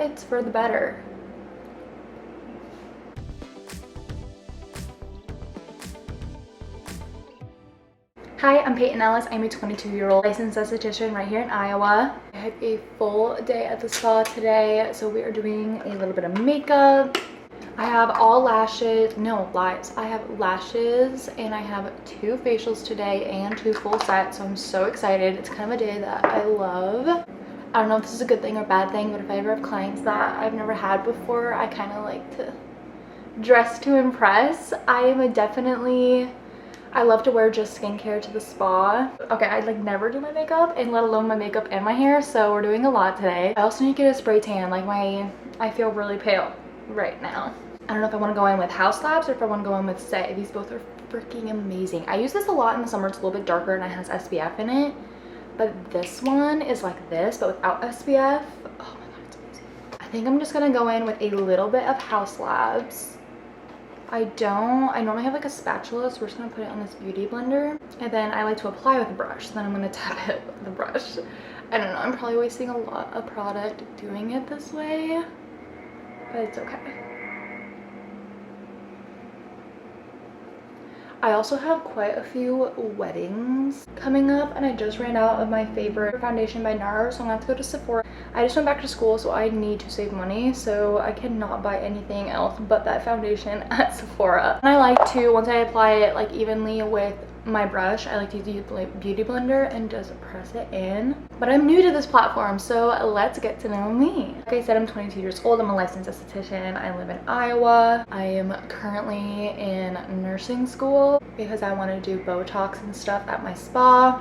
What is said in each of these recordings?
it's for the better. Hi, I'm Peyton Ellis. I'm a 22-year-old licensed esthetician right here in Iowa. I had a full day at the spa today, so we are doing a little bit of makeup. I have all lashes, no lies, I have lashes and I have 2 facials today and 2 full sets, so I'm so excited. It's kind of a day that I love. I don't know if this is a good thing or bad thing, but if I ever have clients that I've never had before, I kind of like to dress to impress. I love to wear just skincare to the spa. Okay, I like never do my makeup, and let alone my makeup and my hair, so we're doing a lot today. I also need to get a spray tan. Like I feel really pale right now. I don't know if I want to go in with House Labs or if I want to go in with Say. These both are freaking amazing. I use this a lot in the summer. It's a little bit darker and it has SPF in it. But this one is like this, but without SPF. Oh my god, it's amazing. I think I'm just going to go in with a little bit of House Labs. I normally have like a spatula, so we're just going to put it on this beauty blender. And then I like to apply with a brush. So then I'm going to tap it with the brush. I don't know. I'm probably wasting a lot of product doing it this way. But it's okay. I also have quite a few weddings coming up, and I just ran out of my favorite foundation by NARS, so I'm gonna have to go to Sephora. I just went back to school, so I need to save money, so I cannot buy anything else but that foundation at Sephora. And I like to, once I apply it like evenly with my brush, I like to use the beauty blender and just press it in. But I'm new to this platform, so let's get to know me. Like I said, I'm 22 years old. I'm a licensed esthetician. I live in Iowa. I am currently in nursing school because I want to do Botox and stuff at my spa.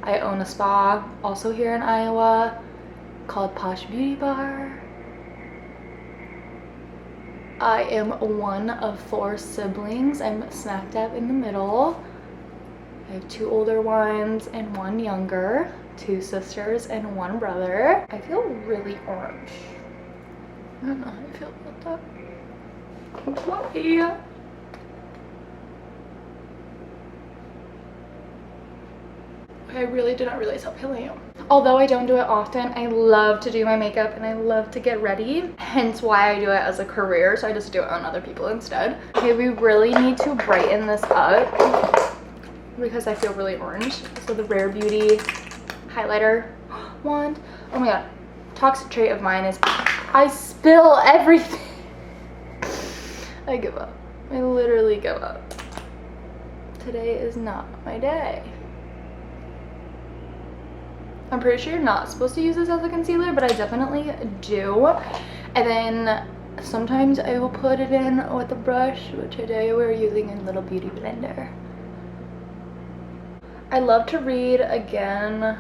I own a spa also here in Iowa called Posh Beauty Bar. I am one of 4 siblings. I'm smack dab in the middle. I have 2 older ones and 1 younger, 2 sisters and 1 brother. I feel really orange. I don't know how I feel about that. Why? I really did not realize how pale I am. Although I don't do it often, I love to do my makeup and I love to get ready. Hence why I do it as a career, so I just do it on other people instead. Okay, we really need to brighten this up because I feel really orange. So the Rare Beauty highlighter wand. Oh my god, toxic trait of mine is I spill everything. I give up. I literally give up. Today is not my day. I'm pretty sure you're not supposed to use this as a concealer, but I definitely do. And then sometimes I will put it in with a brush, but today we're using a little beauty blender. I love to read again.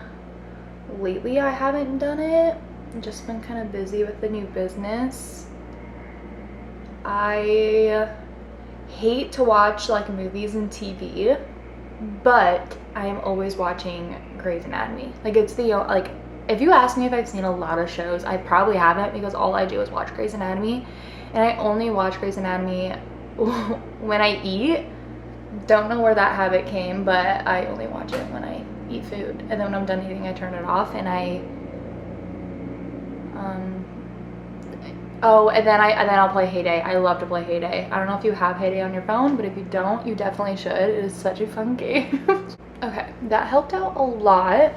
Lately I haven't done it. I've just been kind of busy with the new business. I hate to watch like movies and TV, but I am always watching Grey's Anatomy. Like it's the, like if you ask me if I've seen a lot of shows, I probably haven't because all I do is watch Grey's Anatomy, and I only watch Grey's Anatomy when I eat. Don't know where that habit came, but I only watch it when I eat food, and then when I'm done eating I turn it off and and then I'll play Heyday. I love to play Heyday. I don't know if you have Heyday on your phone, but if you don't, you definitely should. It is such a fun game. Okay, that helped out a lot.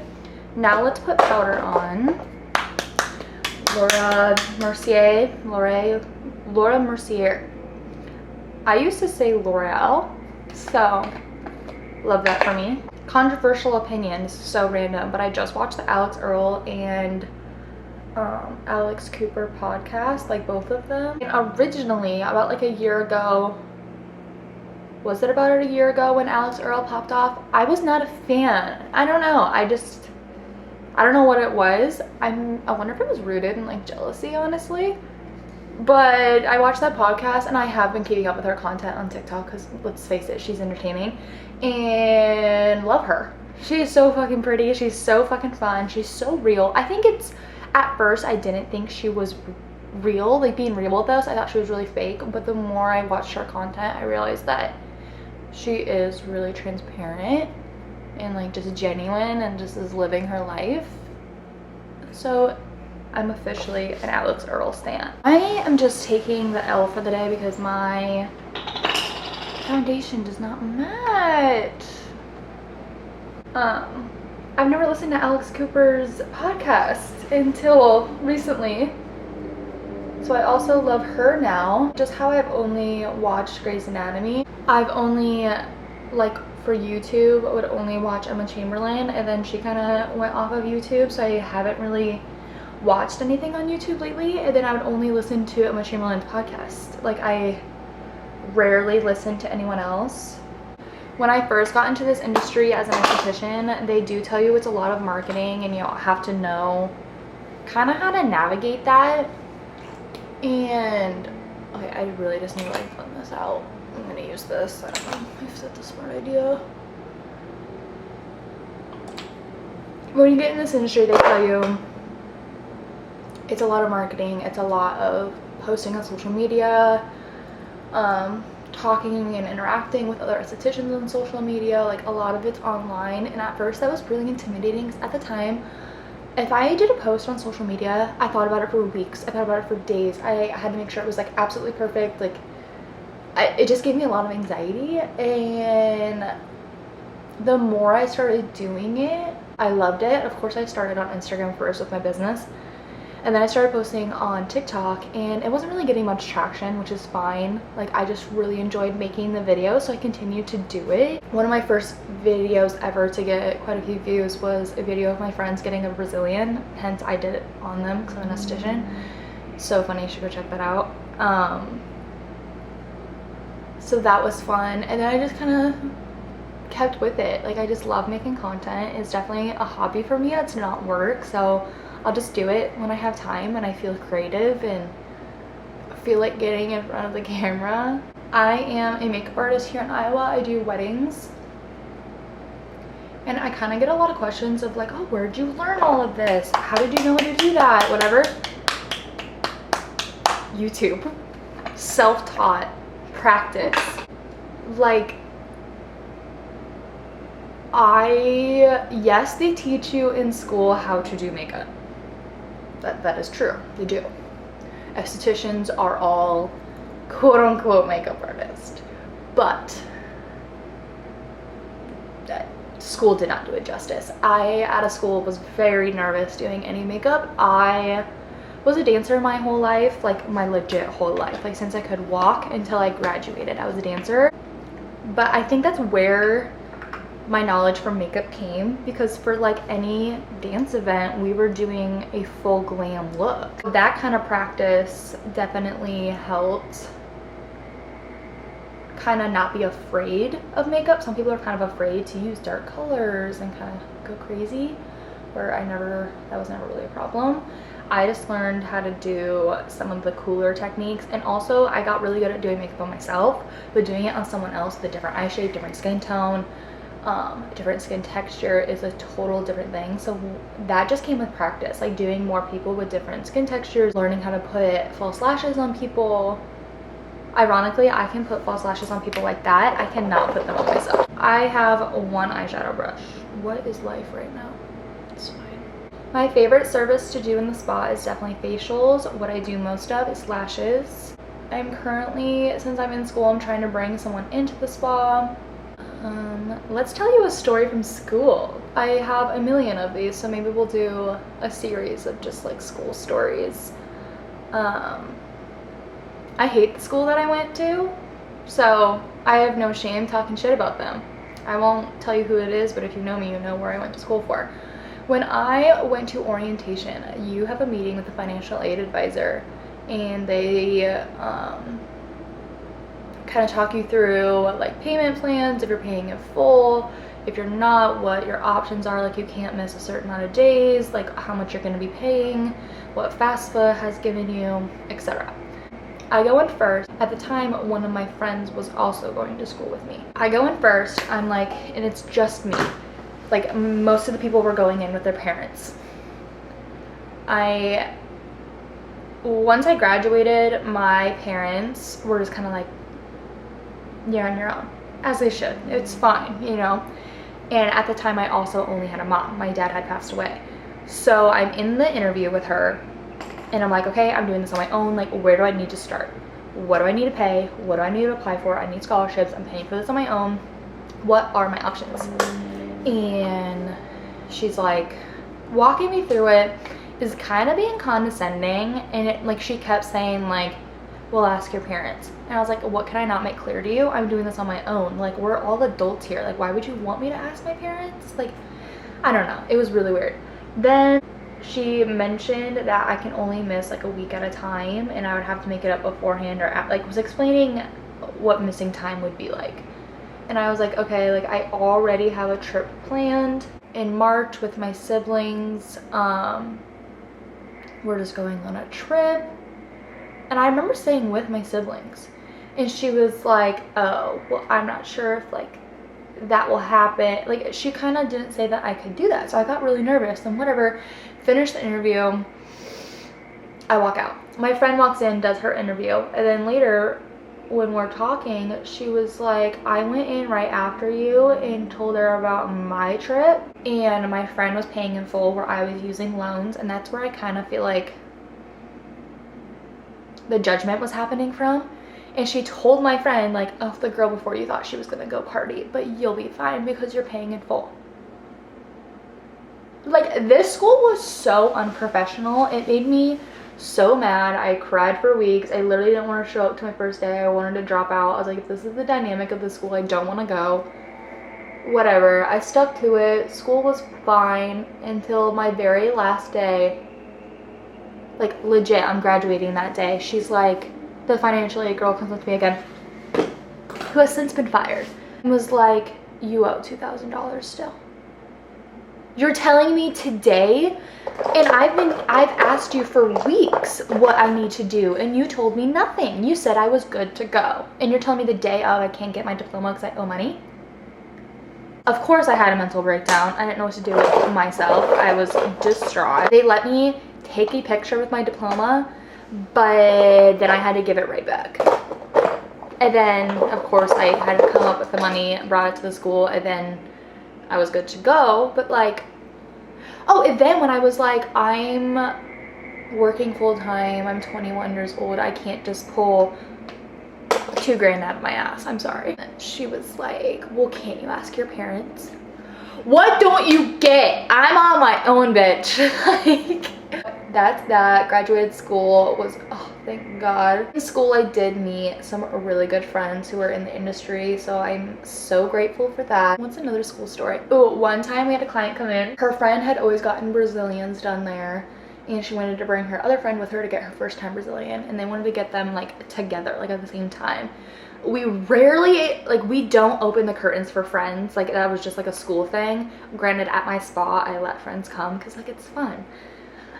Now let's put powder on. Laura Mercier. I used to say L'Oreal, so love that for me. Controversial opinion, this is so random, but I just watched the Alex Earl and Alex Cooper podcast, like both of them. And originally, about like a year ago, was it about a year ago when Alex Earl popped off? I was not a fan. I don't know. I don't know what it was. I wonder if it was rooted in like jealousy, honestly. But I watched that podcast and I have been keeping up with her content on TikTok because let's face it, she's entertaining and love her. She is so fucking pretty. She's so fucking fun. She's so real. I think it's, at first I didn't think she was real, like being real with us. I thought she was really fake, but the more I watched her content, I realized that she is really transparent and like just genuine and just is living her life. So I'm officially an Alex Earl stan. I am just taking the L for the day because my foundation does not match. I've never listened to Alex Cooper's podcast until recently. So I also love her now. Just how I've only watched Grey's Anatomy. I've only, like, for YouTube, would only watch Emma Chamberlain, and then she kind of went off of YouTube, so I haven't really watched anything on YouTube lately. And then I would only listen to Emma Chamberlain's podcast. Like, I rarely listen to anyone else. When I first got into this industry as an esthetician, they do tell you it's a lot of marketing, and you have to know kind of how to navigate that. And okay, I really just need to like blend this out. I'm gonna use this. I don't know if that's a smart idea. When you get in this industry, they tell you it's a lot of marketing. It's a lot of posting on social media, talking and interacting with other estheticians on social media. Like, a lot of it's online, and at first that was really intimidating, 'cause at the time, if I did a post on social media, I thought about it for weeks. I thought about it for days. I had to make sure it was like absolutely perfect. Like, it just gave me a lot of anxiety. And the more I started doing it, I loved it. Of course, I started on Instagram first with my business, and then I started posting on TikTok, and it wasn't really getting much traction, which is fine. Like, I just really enjoyed making the videos, so I continued to do it. One of my first videos ever to get quite a few views was a video of my friends getting a Brazilian, hence I did it on them because I'm an esthetician. So funny, you should go check that out. So that was fun, and then I just kind of kept with it. Like, I just love making content. It's definitely a hobby for me. It's not work, so I'll just do it when I have time and I feel creative and feel like getting in front of the camera. I am a makeup artist here in Iowa. I do weddings, and I kind of get a lot of questions of like, oh, where'd you learn all of this? How did you know how to do that? Whatever. YouTube. Self-taught. Practice. Like, yes, they teach you in school how to do makeup. That is true. They do. Estheticians are all quote-unquote makeup artists, but school did not do it justice. I, out of school, was very nervous doing any makeup. I was a dancer my whole life, like my legit whole life. Like, since I could walk until I graduated, I was a dancer. But I think that's where my knowledge from makeup came, because for like any dance event, we were doing a full glam look. That kind of practice definitely helped kind of not be afraid of makeup. Some people are kind of afraid to use dark colors and kind of go crazy, where that was never really a problem. I just learned how to do some of the cooler techniques, and also I got really good at doing makeup on myself, but doing it on someone else with a different eye shape, different skin tone, different skin texture is a total different thing. So that just came with practice, like doing more people with different skin textures, learning how to put false lashes on people. Ironically, I can put false lashes on people like that. I cannot put them on myself. I have one eyeshadow brush. What is life right now? It's fine. My favorite service to do in the spa is definitely facials. What I do most of is lashes. I'm currently, since I'm in school, I'm trying to bring someone into the spa. Let's tell you a story from school. I have a million of these, so maybe we'll do a series of just like school stories. I hate the school that I went to, so I have no shame talking shit about them. I won't tell you who it is, but if you know me, you know where I went to school for. When I went to orientation, you have a meeting with the financial aid advisor, and they kind of talk you through like payment plans, if you're paying in full, if you're not, what your options are. Like, you can't miss a certain amount of days, like how much you're going to be paying, what FAFSA has given you, etc. I go in first. At the time, one of my friends was also going to school with me. I go in first, I'm like, and it's just me. Like, most of the people were going in with their parents. Once I graduated, my parents were just kind of like, you're on your own, as they should. It's fine, you know? And at the time, I also only had a mom. My dad had passed away. So I'm in the interview with her, And I'm like, okay, I'm doing this on my own. Like, where do I need to start? What do I need to pay? What do I need to apply for? I need scholarships. I'm paying for this on my own. What are my options? And she's like walking me through it, is kind of being condescending, and it, like, she kept saying like, well, ask your parents. And I was like, what can I not make clear to you? I'm doing this on my own. Like, we're all adults here. Like, why would you want me to ask my parents? Like, I don't know. It was really weird. Then she mentioned that I can only miss like a week at a time, and I would have to make it up beforehand, or like was explaining what missing time would be like. And I was like, okay, like I already have a trip planned in March with my siblings. We're just going on a trip. And I remember staying with my siblings, and she was like, oh, well, I'm not sure if like that will happen. Like, she kind of didn't say that I could do that. So I got really nervous, and whatever, finished the interview. I walk out. My friend walks in, does her interview, and then later when we're talking, she was like, I went in right after you and told her about my trip, and my friend was paying in full where I was using loans. And that's where I kind of feel like the judgment was happening from. And she told my friend, like, oh, the girl before you thought she was gonna go party, but you'll be fine because you're paying in full. Like, this school was so unprofessional. It made me so mad. I cried for weeks. I literally didn't want to show up to my first day. I wanted to drop out. I was like, if this is the dynamic of the school, I don't want to go. Whatever. I stuck to it. School was fine until my very last day. Like, legit, I'm graduating that day. She's like, the financial aid girl comes up to me again, who has since been fired, and was like, you owe $2,000 still. You're telling me today? And I've asked you for weeks what I need to do, and you told me nothing. You said I was good to go, and you're telling me the day of I can't get my diploma because I owe money? Of course I had a mental breakdown. I didn't know what to do with myself. I was distraught. They let me take a picture with my diploma, but then I had to give it right back. And then, of course, I had to come up with the money, brought it to the school, and then I was good to go. But like, oh, and then when I was like, I'm working full-time, I'm 21 years old, I can't just pull $2,000 out of my ass, I'm sorry. And she was like, well, can't you ask your parents? What don't you get? I'm on my own, bitch. Like, that's that. Graduated school was, oh, thank God. In school, I did meet some really good friends who are in the industry, so I'm so grateful for that. What's another school story? Oh, one time we had a client come in. Her friend had always gotten Brazilians done there, and she wanted to bring her other friend with her to get her first time Brazilian, and they wanted to get them like together, like at the same time. We rarely, like, we don't open the curtains for friends. Like, that was just like a school thing. Granted, at my spa, I let friends come because like it's fun.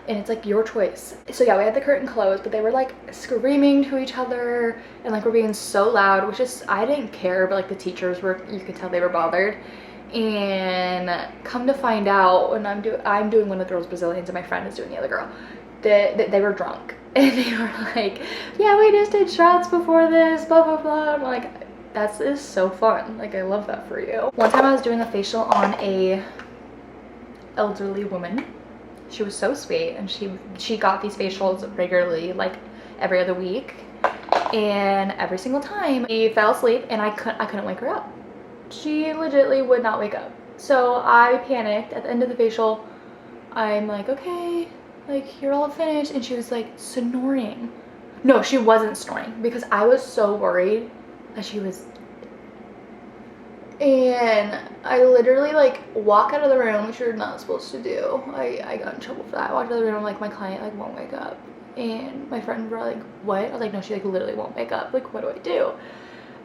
And it's like your choice. So yeah, we had the curtain closed, but they were like screaming to each other and like were being so loud, which is, I didn't care, but like the teachers were, you could tell they were bothered. And come to find out, when I'm doing one of the girls Brazilians and my friend is doing the other girl, they were drunk. And they were like, yeah, we just did shots before this, blah, blah, blah. I'm like, that is so fun. Like, I love that for you. One time I was doing a facial on a elderly woman. She was so sweet, and she got these facials regularly, like every other week. And every single time she fell asleep and I couldn't wake her up. She legitimately would not wake up. So I panicked. At the end of the facial, I'm like, okay, like, you're all finished. And she was like snoring. No, she wasn't snoring, because I was so worried that she was. And I literally like walk out of the room, which you're not supposed to do. I got in trouble for that. I walked out of the room, I'm like, my client like won't wake up. And my friend were like, what? I was like, no, she like literally won't wake up. Like, what do I do?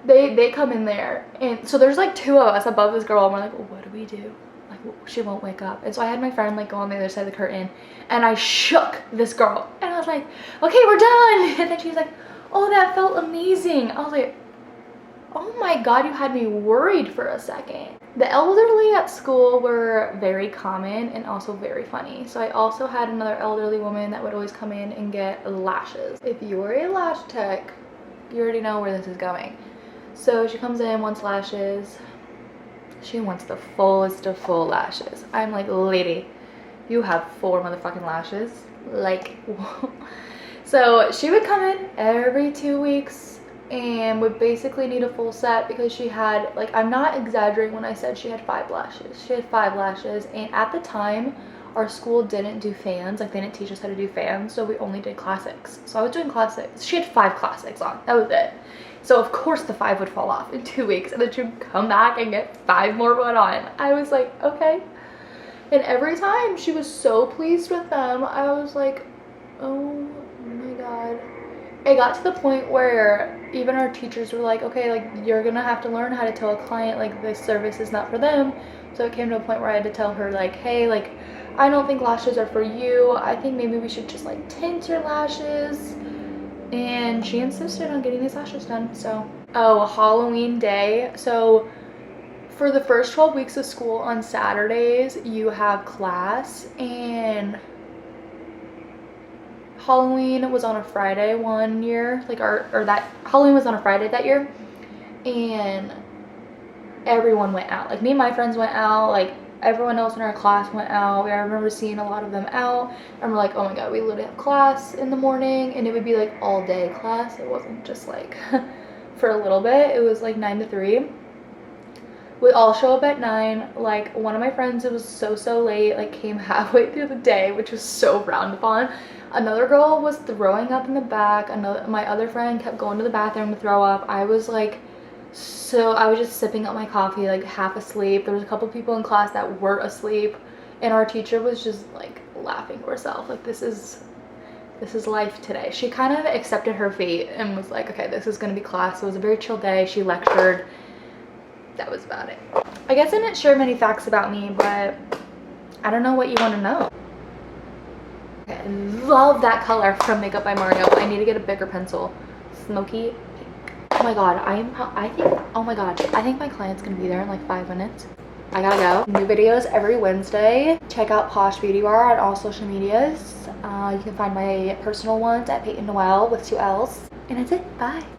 They come in there, and so there's like two of us above this girl, and we're like, well, what do we do? Like, she won't wake up. And so I had my friend like go on the other side of the curtain, and I shook this girl, and I was like, okay, we're done. And then she's like, oh, that felt amazing. I was like, oh my God, you had me worried for a second. The elderly at school were very common and also very funny. So I also had another elderly woman that would always come in and get lashes. If you were a lash tech, you already know where this is going. So she comes in, wants lashes. She wants the fullest of full lashes. I'm like, lady, you have 4 motherfucking lashes. Like, so she would come in every 2 weeks and would basically need a full set because she had, like, I'm not exaggerating when I said she had 5 lashes. She had 5 lashes, and at the time our school didn't do fans. Like, they didn't teach us how to do fans, so we only did classics. So I was doing classics. She had 5 classics on. That was it. So of course the 5 would fall off in 2 weeks, and then she would come back and get 5 more put on. I was like, okay. And every time she was so pleased with them, I was like, oh my god. It got to the point where even our teachers were like, okay, like, you're gonna have to learn how to tell a client, like, this service is not for them. So it came to a point where I had to tell her, like, hey, like, I don't think lashes are for you. I think maybe we should just, like, tint your lashes. And she insisted on getting these lashes done. So, oh, Halloween day. So for the first 12 weeks of school on Saturdays, you have class, and Halloween was on a Friday one year, like, or that Halloween was on a Friday that year, and everyone went out. Like, me and my friends went out, like, everyone else in our class went out. I remember seeing a lot of them out, and we're like, oh my god, we literally have class in the morning, and it would be like all day class. It wasn't just like for a little bit. It was like 9 to 3. We all show up at 9. Like, one of my friends, it was so late, like, came halfway through the day, which was so frowned upon. Another girl was throwing up in the back. My other friend kept going to the bathroom to throw up. I was like, so I was just sipping up my coffee, like, half asleep. There was a couple people in class that were asleep, and our teacher was just like laughing to herself, like, this is life today. She kind of accepted her fate and was like, okay, this is gonna be class. It was a very chill day. She lectured. That was about it. I guess I didn't share many facts about me, but I don't know what you want to know. Okay, I love that color from Makeup by Mario. I need to get a bigger pencil. Smoky pink. Oh my god, I think my client's gonna be there in like 5 minutes. I gotta go. New videos every Wednesday. Check out Posh Beauty Bar on all social medias. You can find my personal ones at Peyton Noel with 2 L's. And that's it. Bye.